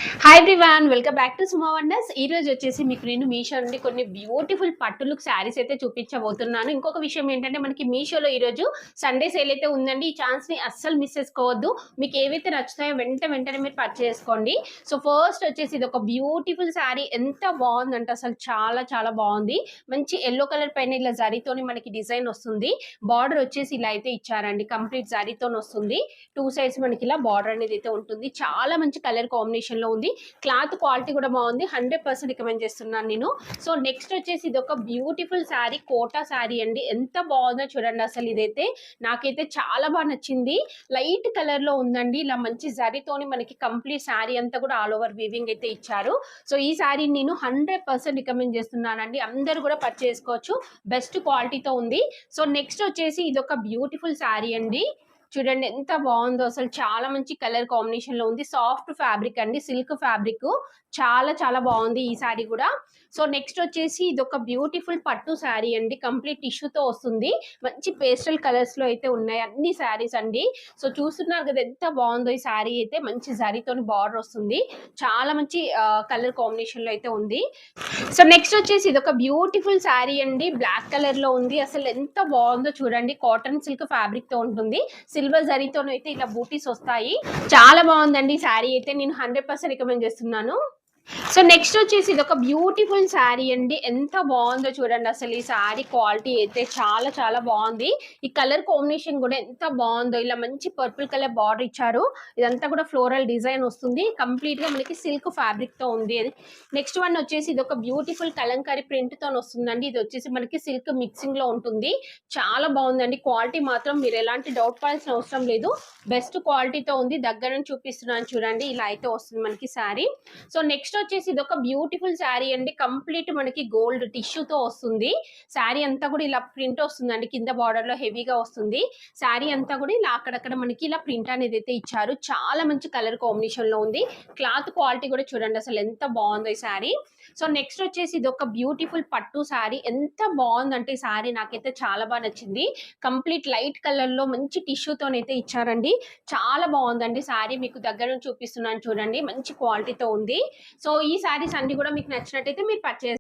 Hi everyone, welcome back to Suma wonders. ఈ రోజు వచ్చేసి మీకు నేను మీషో నుండి కొన్ని బ్యూటిఫుల్ పట్టు లుక్ శారీస్ అయితే చూపించబోతున్నాను. ఇంకొక విషయం ఏంటంటే మనకి మీషోలో ఈరోజు సండే సేల్ అయితే ఉందండి. ఈ ఛాన్స్ని అస్సలు మిస్ చేసుకోవద్దు. మీకు ఏవైతే నచ్చుతాయో వెంటనే మీరు పర్చేస్ చేసుకోండి. సో ఫస్ట్ వచ్చేసి ఇది ఒక బ్యూటిఫుల్ శారీ. ఎంత బాగుందంటే అసలు చాలా చాలా బాగుంది. మంచి ఎల్లో కలర్ పైన ఇలా జరీతోని మనకి డిజైన్ వస్తుంది. బార్డర్ వచ్చేసి ఇలా అయితే ఇచ్చారండి, కంప్లీట్ జరీతో వస్తుంది. టూ సైడ్స్ మనకి ఇలా బార్డర్ అనేది అయితే ఉంటుంది. చాలా మంచి కలర్ కాంబినేషన్ లో ఉంది. క్లాత్ క్వాలిటీ కూడా బాగుంది. 100% రికమెండ్ చేస్తున్నాను నేను. సో నెక్స్ట్ వచ్చేసి ఇది ఒక బ్యూటిఫుల్ శారీ, కోటా శారీ అండి. ఎంత బాగుందో చూడండి. అసలు ఇదైతే నాకైతే చాలా బాగా నచ్చింది. లైట్ కలర్ లో ఉందండి. ఇలా మంచి జరీతోని మనకి కంప్లీట్ శారీ అంతా కూడా ఆల్ ఓవర్ వీవింగ్ అయితే ఇచ్చారు. సో ఈ శారీ నేను 100% రికమెండ్ చేస్తున్నానండి. అందరూ కూడా పర్చేస్ చేసుకోవచ్చు. బెస్ట్ క్వాలిటీతో ఉంది. సో నెక్స్ట్ వచ్చేసి ఇది ఒక బ్యూటిఫుల్ శారీ అండి. చూడండి ఎంత బాగుందో. అసలు చాలా మంచి కలర్ కాంబినేషన్ లో ఉంది. సాఫ్ట్ ఫ్యాబ్రిక్ అండి, సిల్క్ ఫ్యాబ్రిక్. చాలా చాలా బాగుంది ఈ శారీ కూడా. సో నెక్స్ట్ వచ్చేసి ఇది ఒక బ్యూటిఫుల్ పట్టు శారీ అండి. కంప్లీట్ టిష్యూతో వస్తుంది. మంచి పేస్టల్ కలర్స్ లో అయితే ఉన్నాయి అన్ని శారీస్ అండి. సో చూస్తున్నారు కదా ఎంత బాగుందో ఈ శారీ అయితే. మంచి జరీతోని బార్డర్ వస్తుంది. చాలా మంచి కలర్ కాంబినేషన్ లో అయితే ఉంది. సో నెక్స్ట్ వచ్చేసి ఇది ఒక బ్యూటిఫుల్ శారీ అండి. బ్లాక్ కలర్ లో ఉంది. అసలు ఎంత బాగుందో చూడండి. కాటన్ సిల్క్ ఫ్యాబ్రిక్ తో ఉంటుంది. సిల్వర్ జరీతో అయితే ఇలా బూటీస్ వస్తాయి. చాలా బాగుందండి ఈ శారీ అయితే. నేను 100% రికమెండ్ చేస్తున్నాను. సో నెక్స్ట్ వచ్చేసి ఇది ఒక బ్యూటిఫుల్ శారీ అండి. ఎంత బాగుందో చూడండి. అసలు ఈ శారీ క్వాలిటీ అయితే చాలా చాలా బాగుంది. ఈ కలర్ కాంబినేషన్ కూడా ఎంత బాగుందో. ఇలా మంచి పర్పుల్ కలర్ బార్డర్ ఇచ్చారు. ఇదంతా కూడా ఫ్లోరల్ డిజైన్ వస్తుంది. కంప్లీట్ గా మనకి సిల్క్ ఫ్యాబ్రిక్ తో ఉంది. నెక్స్ట్ వన్ వచ్చేసి ఇది ఒక బ్యూటిఫుల్ కలంకారీ ప్రింట్ తో వస్తుందండి. ఇది వచ్చేసి మనకి సిల్క్ మిక్సింగ్ లో ఉంటుంది. చాలా బాగుందండి. క్వాలిటీ మాత్రం మీరు ఎలాంటి డౌట్ పడాల్సిన అవసరం లేదు. బెస్ట్ క్వాలిటీతో ఉంది. దగ్గర నుంచి చూపిస్తున్నాను చూడండి. ఇలా అయితే వస్తుంది మనకి శారీ. సో నెక్స్ట్ వచ్చేసి ఇది ఒక బ్యూటిఫుల్ శారీ అండి. కంప్లీట్ మనకి గోల్డ్ టిష్యూతో వస్తుంది. శారీ అంతా కూడా ఇలా ప్రింట్ వస్తుందండి. కింద బార్డర్ లో హెవీగా వస్తుంది. శారీ అంతా కూడా ఇలా అక్కడక్కడ మనకి ఇలా ప్రింట్ అనేది అయితే ఇచ్చారు. చాలా మంచి కలర్ కాంబినేషన్ లో ఉంది. క్లాత్ క్వాలిటీ కూడా చూడండి అసలు ఎంత బాగుందో ఈ శారీ. సో నెక్స్ట్ వచ్చేసి ఇది ఒక బ్యూటిఫుల్ పట్టు శారీ. ఎంత బాగుందంటే ఈ శారీ నాకైతే చాలా బాగా నచ్చింది. కంప్లీట్ లైట్ కలర్ లో మంచి టిష్యూతోనైతే ఇచ్చారండి. చాలా బాగుందండి శారీ. మీకు దగ్గర నుంచి చూపిస్తున్నాను చూడండి. మంచి క్వాలిటీతో ఉంది. సో ఈ శారీస్ అన్ని కూడా మీకు నచ్చినట్టయితే మీరు పర్చేస్